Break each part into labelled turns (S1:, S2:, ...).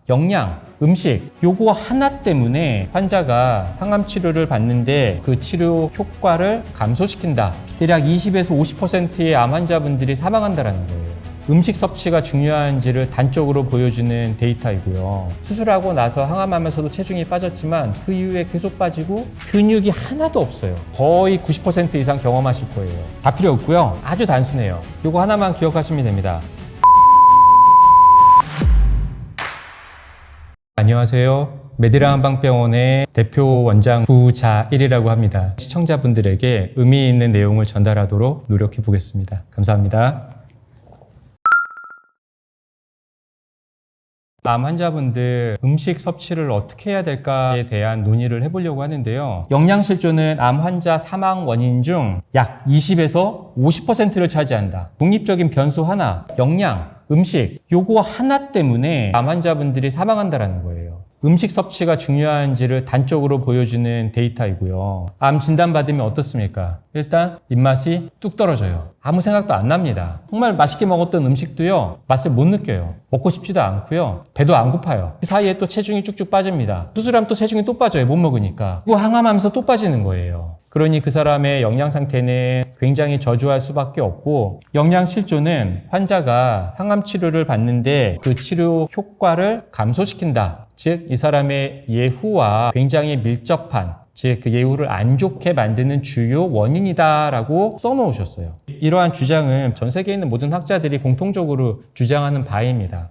S1: 영양, 음식 요거 하나 때문에 환자가 항암 치료를 받는데 그 치료 효과를 감소시킨다. 대략 20에서 50%의 암 환자분들이 사망한다는 거예요. 음식 섭취가 중요한지를 단적으로 보여주는 데이터이고요. 수술하고 나서 항암하면서도 체중이 빠졌지만 그 이후에 계속 빠지고 근육이 하나도 없어요. 거의 90% 이상 경험하실 거예요. 다 필요 없고요. 아주 단순해요. 요거 하나만 기억하시면 됩니다. 안녕하세요. 메디라 한방병원의 대표 원장 부자일이라고 합니다. 시청자분들에게 의미 있는 내용을 전달하도록 노력해 보겠습니다. 감사합니다. 암 환자분들 음식 섭취를 어떻게 해야 될까에 대한 논의를 해보려고 하는데요. 영양실조는 암 환자 사망 원인 중 약 20에서 50%를 차지한다. 독립적인 변수 하나, 영양, 음식 요거 하나 때문에 암 환자분들이 사망한다는 거예요. 음식 섭취가 중요한지를 단적으로 보여주는 데이터이고요. 암 진단받으면 어떻습니까? 일단 입맛이 뚝 떨어져요. 아무 생각도 안 납니다. 정말 맛있게 먹었던 음식도요, 맛을 못 느껴요. 먹고 싶지도 않고요. 배도 안 고파요. 그 사이에 또 체중이 쭉쭉 빠집니다. 수술하면 또 체중이 또 빠져요. 못 먹으니까. 또 항암하면서 또 빠지는 거예요. 그러니 그 사람의 영양 상태는 굉장히 저조할 수밖에 없고, 영양실조는 환자가 항암 치료를 받는데 그 치료 효과를 감소시킨다. 즉, 이 사람의 예후와 굉장히 밀접한, 즉 그 예후를 안 좋게 만드는 주요 원인이다라고 써놓으셨어요. 이러한 주장은 전 세계에 있는 모든 학자들이 공통적으로 주장하는 바입니다.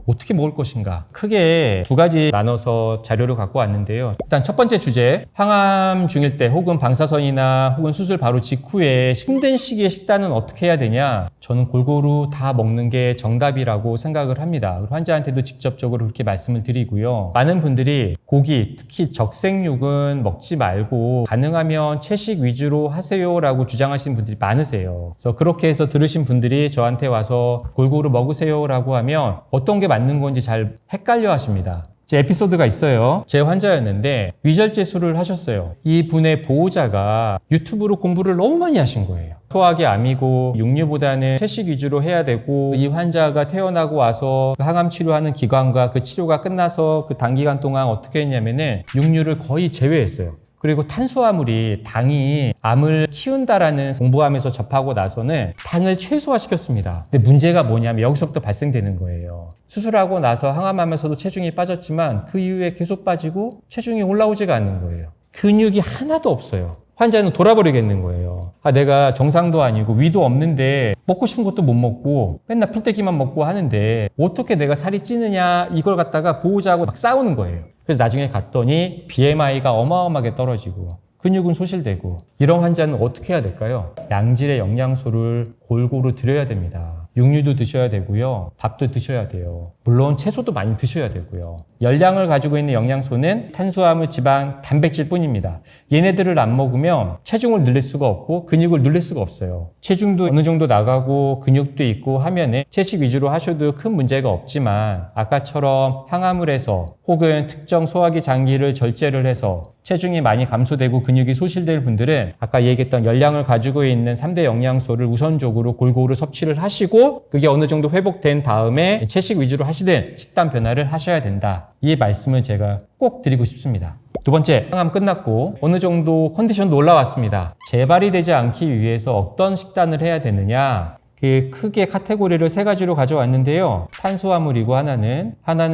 S1: 어떻게 먹을 것인가? 크게 두 가지 나눠서 자료를 갖고 왔는데요. 일단 첫 번째 주제, 항암 중일 때 혹은 방사선이나 혹은 수술 바로 직후에 힘든 시기에 식단은 어떻게 해야 되냐? 저는 골고루 다 먹는 게 정답이라고 생각을 합니다. 환자한테도 직접적으로 그렇게 말씀을 드리고요. 많은 분들이 고기, 특히 적색육은 먹지 말고 가능하면 채식 위주로 하세요라고 주장하시는 분들이 많으세요. 그래서 그렇게 해서 들으신 분들이 저한테 와서 골고루 먹으세요라고 하면 어떤 게 맞는 건지 잘 헷갈려 하십니다. 제 에피소드가 있어요. 제 환자였는데 위절제술을 하셨어요. 이 분의 보호자가 유튜브로 공부를 너무 많이 하신 거예요. 소화기 암이고 육류보다는 채식 위주로 해야 되고, 이 환자가 태어나고 와서 항암 치료하는 기간과 그 치료가 끝나서 그 단기간 동안 어떻게 했냐면은 육류를 거의 제외했어요. 그리고 탄수화물이 당이 암을 키운다라는 공부하면서 접하고 나서는 당을 최소화시켰습니다. 근데 문제가 뭐냐면 여기서부터 발생되는 거예요. 수술하고 나서 항암하면서도 체중이 빠졌지만 그 이후에 계속 빠지고 체중이 올라오지가 않는 거예요. 근육이 하나도 없어요. 환자는 돌아버리겠는 거예요. 내가 정상도 아니고 위도 없는데 먹고 싶은 것도 못 먹고 맨날 풀떼기만 먹고 하는데 어떻게 내가 살이 찌느냐, 이걸 갖다가 보호자하고 막 싸우는 거예요. 그래서 나중에 갔더니 BMI가 어마어마하게 떨어지고 근육은 소실되고, 이런 환자는 어떻게 해야 될까요? 양질의 영양소를 골고루 드려야 됩니다. 육류도 드셔야 되고요. 밥도 드셔야 돼요. 물론 채소도 많이 드셔야 되고요. 열량을 가지고 있는 영양소는 탄수화물, 지방, 단백질 뿐입니다. 얘네들을 안 먹으면 체중을 늘릴 수가 없고 근육을 늘릴 수가 없어요. 체중도 어느 정도 나가고 근육도 있고 하면은 채식 위주로 하셔도 큰 문제가 없지만, 아까처럼 항암을 해서 혹은 특정 소화기 장기를 절제를 해서 체중이 많이 감소되고 근육이 소실될 분들은 아까 얘기했던 열량을 가지고 있는 3대 영양소를 우선적으로 골고루 섭취를 하시고, 그게 어느 정도 회복된 다음에 채식 위주로 하시든 식단 변화를 하셔야 된다. 이 말씀을 제가 꼭 드리고 싶습니다. 두 번째, 항암 끝났고 어느 정도 컨디션도 올라왔습니다. 재발이 되지 않기 위해서 어떤 식단을 해야 되느냐? 크게 카테고리를 세 가지로 가져왔는데요. 탄수화물이고 하나는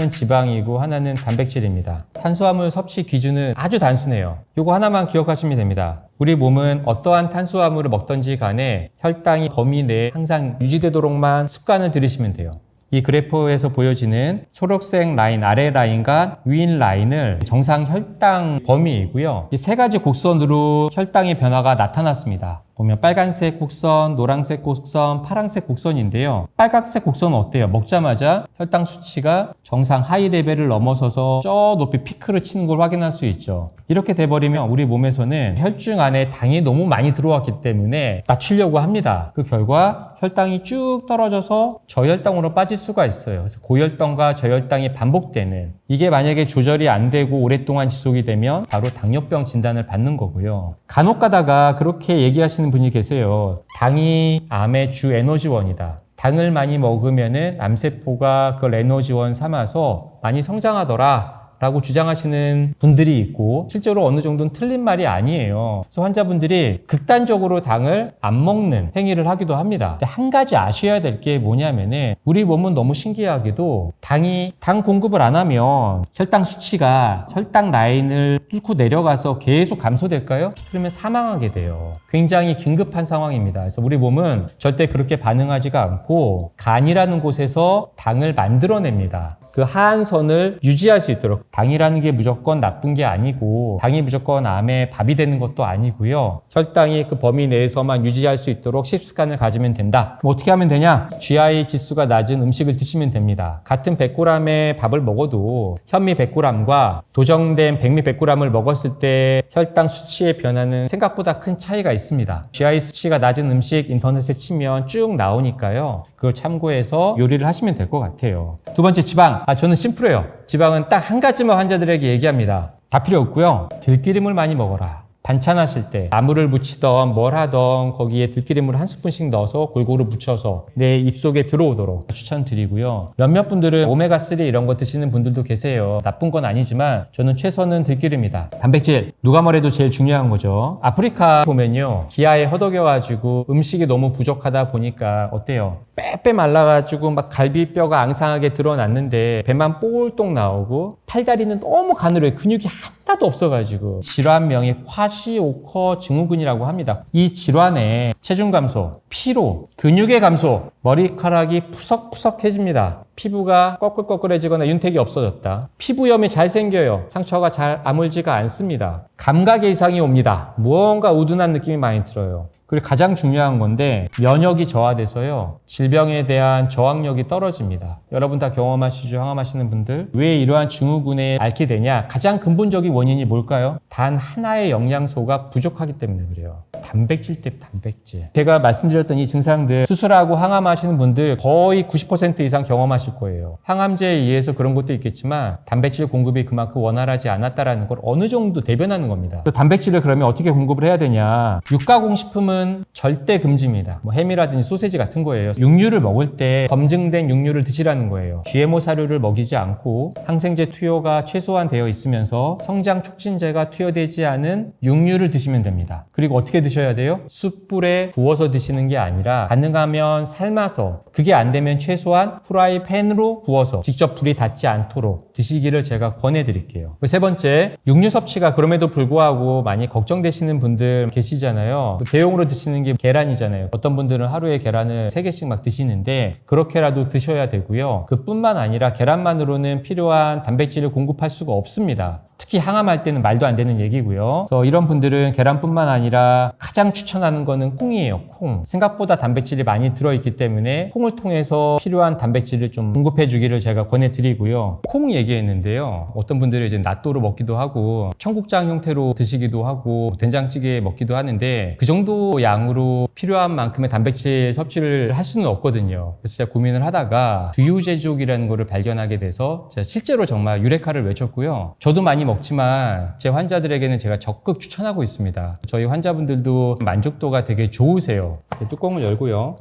S1: 지방이고 하나는 단백질입니다. 탄수화물 섭취 기준은 아주 단순해요. 이거 하나만 기억하시면 됩니다. 우리 몸은 어떠한 탄수화물을 먹던지 간에 혈당이 범위 내에 항상 유지되도록만 습관을 들이시면 돼요. 이 그래프에서 보여지는 초록색 라인, 아래 라인과 위인 라인을 정상 혈당 범위이고요. 이 세 가지 곡선으로 혈당의 변화가 나타났습니다. 보면 빨간색 곡선, 노란색 곡선, 파란색 곡선인데요. 빨간색 곡선은 어때요? 먹자마자 혈당 수치가 정상 하이 레벨을 넘어서서 저 높이 피크를 치는 걸 확인할 수 있죠. 이렇게 돼버리면 우리 몸에서는 혈중 안에 당이 너무 많이 들어왔기 때문에 낮추려고 합니다. 그 결과 혈당이 쭉 떨어져서 저혈당으로 빠질 수가 있어요. 그래서 고혈당과 저혈당이 반복되는, 이게 만약에 조절이 안 되고 오랫동안 지속이 되면 바로 당뇨병 진단을 받는 거고요. 간혹 가다가 그렇게 얘기하시는 분이 계세요. 당이 암의 주 에너지원이다. 당을 많이 먹으면은 암세포가 그걸 에너지원 삼아서 많이 성장하더라 라고 주장하시는 분들이 있고, 실제로 어느 정도는 틀린 말이 아니에요. 그래서 환자분들이 극단적으로 당을 안 먹는 행위를 하기도 합니다. 근데 한 가지 아셔야 될 게 뭐냐면은, 우리 몸은 너무 신기하게도 당 공급을 안 하면 혈당 수치가 혈당 라인을 뚫고 내려가서 계속 감소될까요? 그러면 사망하게 돼요. 굉장히 긴급한 상황입니다. 그래서 우리 몸은 절대 그렇게 반응하지가 않고 간이라는 곳에서 당을 만들어냅니다. 그 하한선을 유지할 수 있도록. 당이라는 게 무조건 나쁜 게 아니고, 당이 무조건 암의 밥이 되는 것도 아니고요. 혈당이 그 범위 내에서만 유지할 수 있도록 식습관을 가지면 된다. 어떻게 하면 되냐? GI 지수가 낮은 음식을 드시면 됩니다. 같은 100g의 밥을 먹어도 현미 100g과 도정된 백미 100g을 먹었을 때 혈당 수치의 변화는 생각보다 큰 차이가 있습니다. GI 수치가 낮은 음식 인터넷에 치면 쭉 나오니까요. 그걸 참고해서 요리를 하시면 될 것 같아요. 두 번째, 지방. 저는 심플해요. 지방은 딱 한 가지만 환자들에게 얘기합니다. 다 필요 없고요. 들기름을 많이 먹어라. 반찬하실 때 나물을 무치던 뭘 하던 거기에 들기름을 한 스푼씩 넣어서 골고루 묻혀서 내 입속에 들어오도록 추천드리고요. 몇몇 분들은 오메가3 이런 거 드시는 분들도 계세요. 나쁜 건 아니지만 저는 최선은 들기름이다. 단백질, 누가 뭐래도 제일 중요한 거죠. 아프리카 보면요, 기아에 허덕여가지고 음식이 너무 부족하다 보니까 어때요? 빼빼 말라가지고 막 갈비뼈가 앙상하게 드러났는데 배만 뽀글똥 나오고 팔다리는 너무 가늘어요. 근육이 하나도 없어가지고. 질환명이 콰시오커 증후군이라고 합니다. 이 질환에 체중 감소, 피로, 근육의 감소, 머리카락이 푸석푸석해집니다. 피부가 꺼끌꺼끌해지거나 윤택이 없어졌다. 피부염이 잘 생겨요. 상처가 잘 아물지가 않습니다. 감각의 이상이 옵니다. 무언가 우둔한 느낌이 많이 들어요. 그리고 가장 중요한 건데, 면역이 저하돼서요, 질병에 대한 저항력이 떨어집니다. 여러분 다 경험하시죠? 항암하시는 분들. 왜 이러한 증후군에 앓게 되냐? 가장 근본적인 원인이 뭘까요? 단 하나의 영양소가 부족하기 때문에 그래요. 단백질 때문에. 단백질. 제가 말씀드렸던 이 증상들, 수술하고 항암하시는 분들 거의 90% 이상 경험하실 거예요. 항암제에 의해서 그런 것도 있겠지만 단백질 공급이 그만큼 원활하지 않았다라는 걸 어느 정도 대변하는 겁니다. 그 단백질을 그러면 어떻게 공급을 해야 되냐? 육가공식품은 절대 금지입니다. 햄이라든지 소세지 같은 거예요. 육류를 먹을 때 검증된 육류를 드시라는 거예요. GMO 사료를 먹이지 않고 항생제 투여가 최소한 되어 있으면서 성장 촉진제가 투여되지 않은 육류를 드시면 됩니다. 그리고 어떻게 드셔야 돼요? 숯불에 구워서 드시는 게 아니라 가능하면 삶아서, 그게 안 되면 최소한 후라이팬으로 구워서 직접 불이 닿지 않도록 드시기를 제가 권해드릴게요. 세 번째, 육류 섭취가 그럼에도 불구하고 많이 걱정되시는 분들 계시잖아요. 대용으로 드시는 게 계란이잖아요. 어떤 분들은 하루에 계란을 3개씩 막 드시는데 그렇게라도 드셔야 되고요. 그뿐만 아니라 계란만으로는 필요한 단백질을 공급할 수가 없습니다. 특히 항암할 때는 말도 안 되는 얘기고요. 그래서 이런 분들은 계란뿐만 아니라 가장 추천하는 거는 콩이에요. 콩. 생각보다 단백질이 많이 들어있기 때문에 콩을 통해서 필요한 단백질을 좀 공급해 주기를 제가 권해드리고요. 콩 얘기했는데요. 어떤 분들은 이제 낫또로 먹기도 하고 청국장 형태로 드시기도 하고 된장찌개 먹기도 하는데 그 정도 양으로 필요한 만큼의 단백질 섭취를 할 수는 없거든요. 그래서 제가 고민을 하다가 두유제족이라는 거를 발견하게 돼서 제가 실제로 정말 유레카를 외쳤고요. 저도 많이 먹지만 제 환자들에게는 제가 적극 추천하고 있습니다. 저희 환자분들도 만족도가 되게 좋으세요. 뚜껑을 열고요.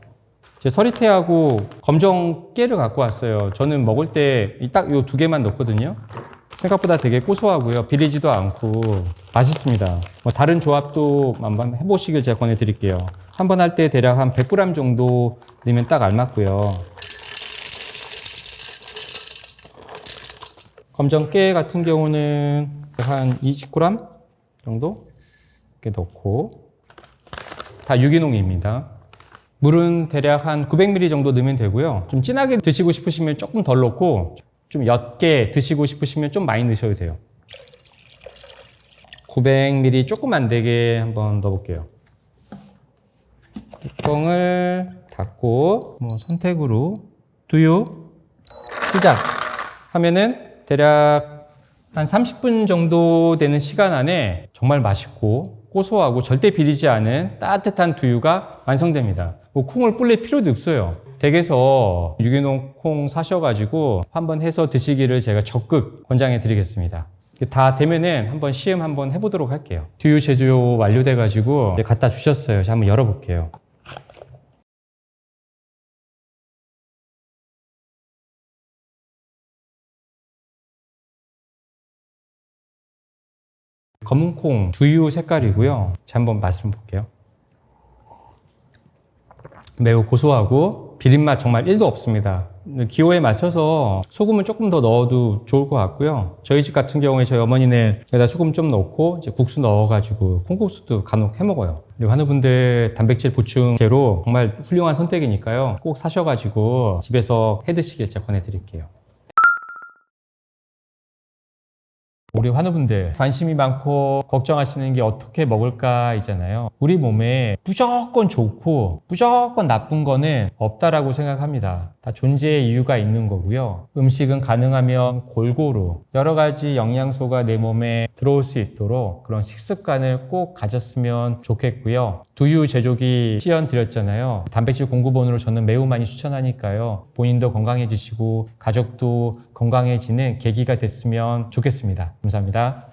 S1: 제 서리태하고 검정 깨를 갖고 왔어요. 저는 먹을 때 딱 이 2개만 넣거든요. 생각보다 되게 고소하고요. 비리지도 않고 맛있습니다. 다른 조합도 한번 해보시길 제가 권해드릴게요. 한 번 할 때 대략 한 100g 정도 넣으면 딱 알맞고요. 검정깨 같은 경우는 한 20g 정도 이렇게 넣고, 다 유기농입니다. 물은 대략 한 900ml 정도 넣으면 되고요. 좀 진하게 드시고 싶으시면 조금 덜 넣고, 좀 옅게 드시고 싶으시면 좀 많이 넣으셔도 돼요. 900ml 조금 안 되게 한번 넣어볼게요. 뚜껑을 닫고 선택으로 두유 시작하면은 대략 한 30분 정도 되는 시간 안에 정말 맛있고 고소하고 절대 비리지 않은 따뜻한 두유가 완성됩니다. 콩을 불릴 필요도 없어요. 댁에서 유기농 콩 사셔가지고 한번 해서 드시기를 제가 적극 권장해 드리겠습니다. 다 되면은 한번 시음 한번 해보도록 할게요. 두유 제조 완료돼가지고 갖다 주셨어요. 제가 한번 열어볼게요. 검은콩 두유 색깔이고요. 자, 한번 맛을 좀 볼게요. 매우 고소하고 비린맛 정말 1도 없습니다. 기호에 맞춰서 소금을 조금 더 넣어도 좋을 것 같고요. 저희 집 같은 경우에 저희 어머니는 여기다 소금 좀 넣고 이제 국수 넣어가지고 콩국수도 간혹 해 먹어요. 그리고 환우분들 단백질 보충제로 정말 훌륭한 선택이니까요. 꼭 사셔가지고 집에서 해 드시길 제가 권해드릴게요. 우리 환우분들 관심이 많고 걱정하시는 게 어떻게 먹을까 있잖아요. 우리 몸에 무조건 좋고 무조건 나쁜 거는 없다라고 생각합니다. 다 존재의 이유가 있는 거고요. 음식은 가능하면 골고루 여러 가지 영양소가 내 몸에 들어올 수 있도록 그런 식습관을 꼭 가졌으면 좋겠고요. 두유 제조기 시연 드렸잖아요. 단백질 공급원으로 저는 매우 많이 추천하니까요. 본인도 건강해지시고 가족도 건강해지는 계기가 됐으면 좋겠습니다. 감사합니다.